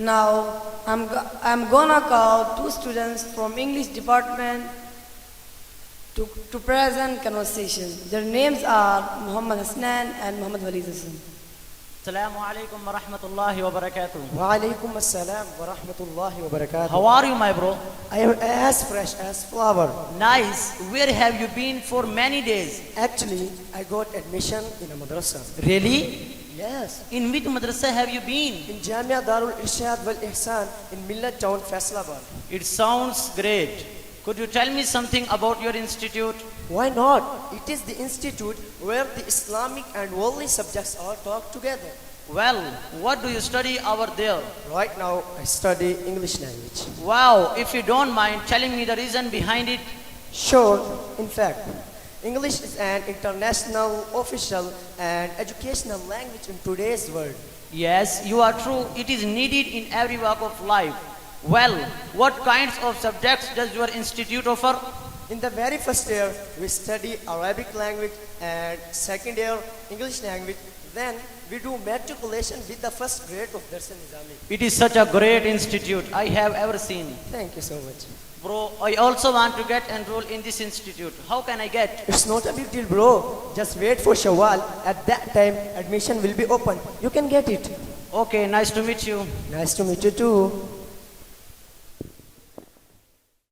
Now I'm gonna call two students from English department to present conversation. Their names are Muhammad Hasnain and Muhammad Waleed Hassan. Assalamu alaikum wa rahmatullahi wa barakatuh. Wa alaikum assalam wa rahmatullahi wa barakatuh. How are you, my bro? I am as fresh as flower. Nice. Where have you been for many days? Actually, I got admission in a madrasa. Really? Yes. In which madrasa have you been? In Jamia Irshad wal ihsan in Millat Town, Faisalabad. It sounds great. Could you tell me something about your institute? Why not? It is the institute where the Islamic and worldly subjects are taught together. Well, what do you study over there? Right now, I study English language. Wow, if you don't mind telling me the reason behind it. Sure. In fact, English is an international, official, and educational language in today's world. Yes, you are true. It is needed in every walk of life. Well, what kinds of subjects does your institute offer? In the very first year, we study Arabic language, and second year, English language. Then we do matriculation with the first grade of Darsan Nizami. It is such a great institute I have ever seen. Thank you so much. Bro, I also want to get enrolled in this institute. How can I get? It's not a big deal, bro. Just wait for Shawwal. At that time, admission will be open. You can get it. Okay, nice to meet you. Nice to meet you too.